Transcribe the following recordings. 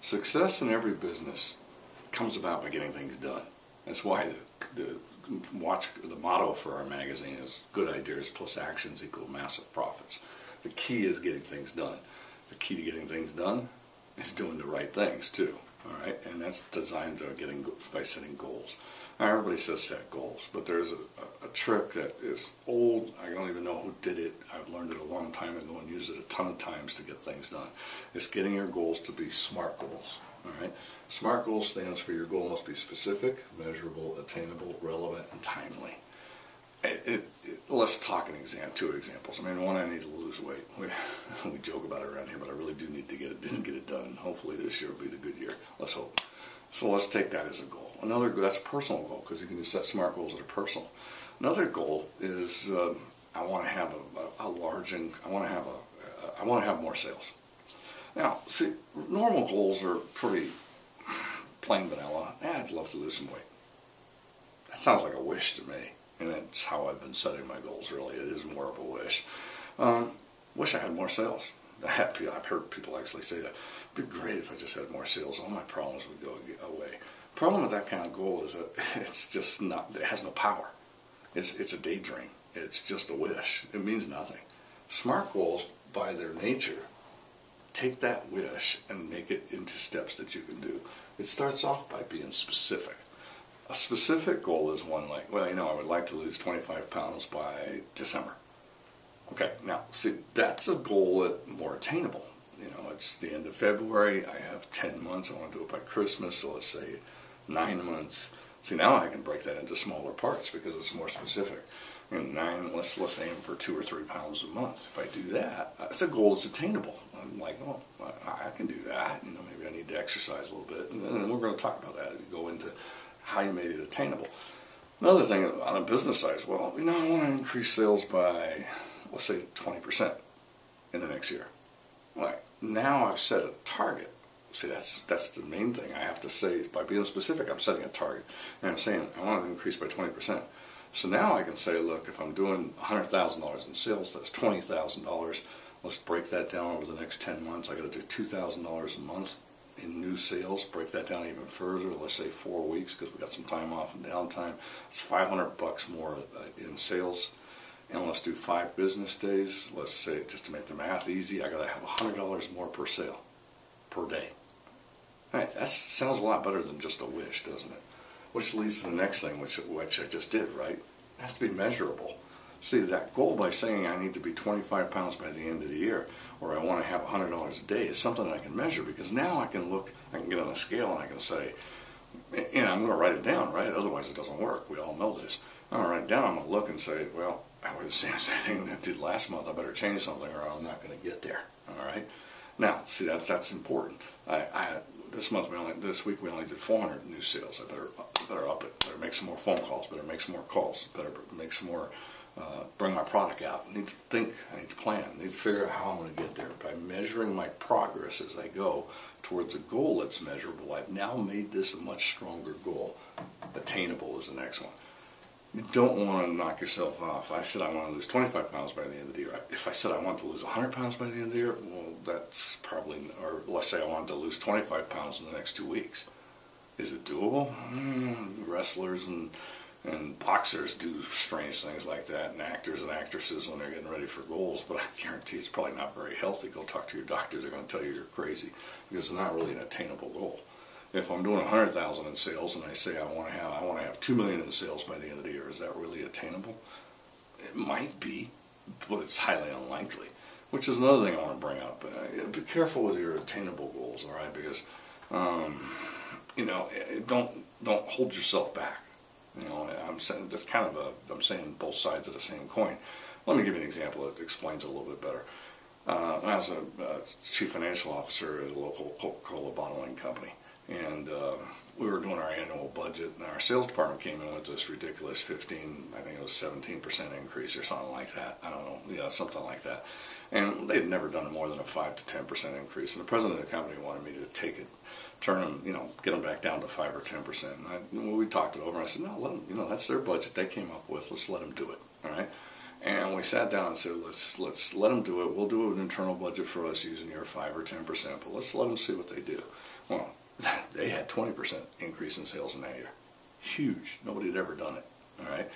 Success in every business comes about by getting things done. That's why the motto for our magazine is good ideas plus actions equal massive profits. The key is getting things done. The key to getting things done is doing the right things too. All right, and that's designed by setting goals. Now everybody says set goals, but there's a trick that is old. I don't even know who did it. I've learned it a long time ago and used it a ton of times to get things done. It's getting your goals to be SMART goals. All right, SMART goals stands for your goal must be specific, measurable, attainable, relevant, and timely. Let's talk two examples. I mean, one, I need to lose weight. We joke about it around here, but I really do need to didn't get it done. Hopefully this year will be the good year. Let's hope. So let's take that as a goal. That's a personal goal, because you can set SMART goals that are personal. Another goal is I want to have I want to have more sales. Now, see, normal goals are pretty plain vanilla. I'd love to lose some weight. That sounds like a wish to me. And that's how I've been setting my goals, really. It is more of a wish. Wish I had more sales. I've heard people actually say that. It'd be great if I just had more sales. All my problems would go away. The problem with that kind of goal is that it has no power. It's a daydream. It's just a wish. It means nothing. SMART goals, by their nature, take that wish and make it into steps that you can do. It starts off by being specific. A specific goal is one like, well, I would like to lose 25 pounds by December. Okay, now, see, that's a goal that's more attainable. It's the end of February, I have 10 months, I want to do it by Christmas, so let's say 9 months. See, now I can break that into smaller parts because it's more specific. Let's aim for 2 or 3 pounds a month. If I do that, it's a goal that's attainable. I'm like, oh, I can do that. Maybe I need to exercise a little bit. And we're going to talk about that and go into how you made it attainable. Another thing on a business side is, well, I want to increase sales by, let's say, 20% in the next year. Right. Now I've set a target. See, that's the main thing. I have to say, by being specific, I'm setting a target. And I'm saying, I want to increase by 20%. So now I can say, look, if I'm doing $100,000 in sales, that's $20,000. Let's break that down over the next 10 months. I got to do $2,000 a month in new sales. Break that down even further. Let's say 4 weeks, because we got some time off and downtime. It's $500 more in sales. And let's do 5 business days. Let's say, just to make the math easy, I got to have $100 more per sale per day. All right, that sounds a lot better than just a wish, doesn't it? Which leads to the next thing, which I just did, right? It has to be measurable. See, that goal, by saying I need to be 25 pounds by the end of the year, or I want to have $100 a day, is something that I can measure, because now I can get on a scale and I can say, and I'm going to write it down, right? Otherwise it doesn't work. We all know this. I'm going to write it down, I'm going to look and say, well, I was the same thing that I did last month. I better change something or I'm not going to get there. All right? Now, see, that's important. This week we only did 400 new sales. I better up it. Better make some more phone calls. Better make some more calls. Better make some more. Bring my product out. I need to think. I need to plan. I need to figure out how I'm going to get there. By measuring my progress as I go towards a goal that's measurable, I've now made this a much stronger goal. Attainable is the next one. You don't want to knock yourself off. I said I want to lose 25 pounds by the end of the year. If I said I want to lose 100 pounds by the end of the year, well, that's probably, or let's say I want to lose 25 pounds in the next 2 weeks. Is it doable? Wrestlers and boxers do strange things like that, and actors and actresses when they're getting ready for goals, but I guarantee it's probably not very healthy. Go talk to your doctor. They're going to tell you you're crazy, because it's not really an attainable goal. If I'm doing 100,000 in sales and I say I want to have 2 million in sales by the end of the year, is that really attainable? It might be, but it's highly unlikely. Which is another thing I want to bring up. Be careful with your attainable goals, all right? Because don't hold yourself back. I'm saying that's I'm saying both sides of the same coin. Let me give you an example that explains it a little bit better. I was a chief financial officer at a local Coca-Cola bottling company. And we were doing our annual budget, and our sales department came in with this ridiculous 17% increase or something like that. I don't know, something like that. And they'd never done more than a 5 to 10% increase. And the president of the company wanted me to take it, turn them, get them back down to 5 or 10%. And we talked it over, and I said, no, let them, that's their budget they came up with. Let's let them do it, all right? And we sat down and said, let's let them do it. We'll do an internal budget for us using your 5 or 10%, but let's let them see what they do. Well, they had 20% increase in sales in that year. Huge. Nobody had ever done it. All right.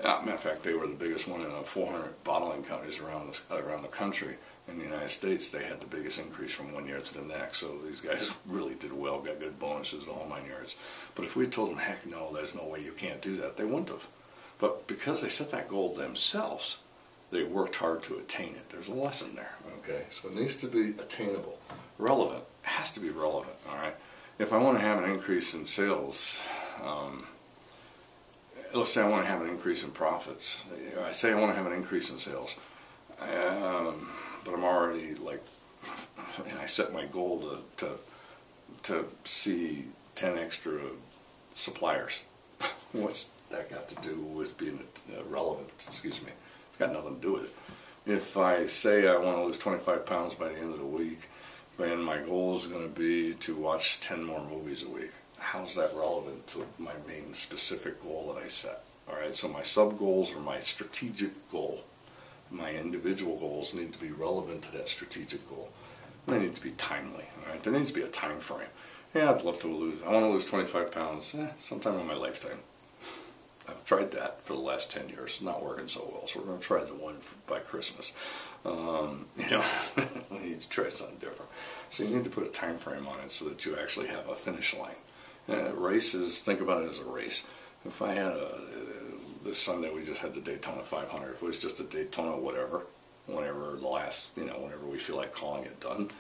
Matter of fact, they were the biggest one in 400 bottling companies around the country. In the United States, they had the biggest increase from one year to the next. So these guys really did well, got good bonuses, the whole 9 yards. But if we told them, heck no, there's no way you can't do that, they wouldn't have. But because they set that goal themselves, they worked hard to attain it. There's a lesson there, okay? So it needs to be attainable. Relevant. It has to be relevant, all right? If I want to have an increase in sales, let's say I want to have an increase in profits. I say I want to have an increase in sales, but I'm already like, and I set my goal to see 10 extra suppliers. What's that got to do with being relevant? Excuse me. It's got nothing to do with it. If I say I want to lose 25 pounds by the end of the week, then my goal is going to be to watch 10 more movies a week. How's that relevant to my main specific goal that I set? All right, so my sub-goals are my strategic goal. My individual goals need to be relevant to that strategic goal. They need to be timely, all right? There needs to be a time frame. Yeah, I'd love to lose. I want to lose 25 pounds sometime in my lifetime. I've tried that for the last 10 years. It's not working so well, so we're going to try the one by Christmas. You know, we need to try something different. So you need to put a time frame on it so that you actually have a finish line. Races, think about it as a race. If I had this Sunday we just had the Daytona 500. If it was just a Daytona whatever, whenever the last, whenever we feel like calling it done,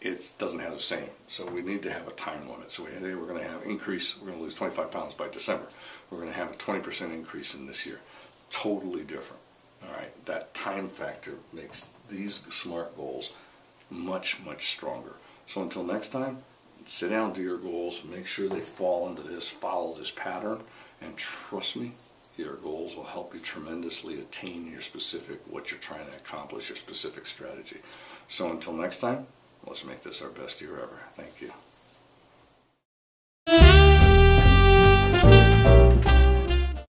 it doesn't have the same. So we need to have a time limit. So we're going to have increase, we're going to lose 25 pounds by December. We're going to have a 20% increase in this year. Totally different. All right, that time factor makes these SMART goals much, much stronger. So until next time, sit down, do your goals, make sure they fall into this, follow this pattern, and trust me, your goals will help you tremendously attain your specific, what you're trying to accomplish, your specific strategy. So until next time, let's make this our best year ever. Thank you.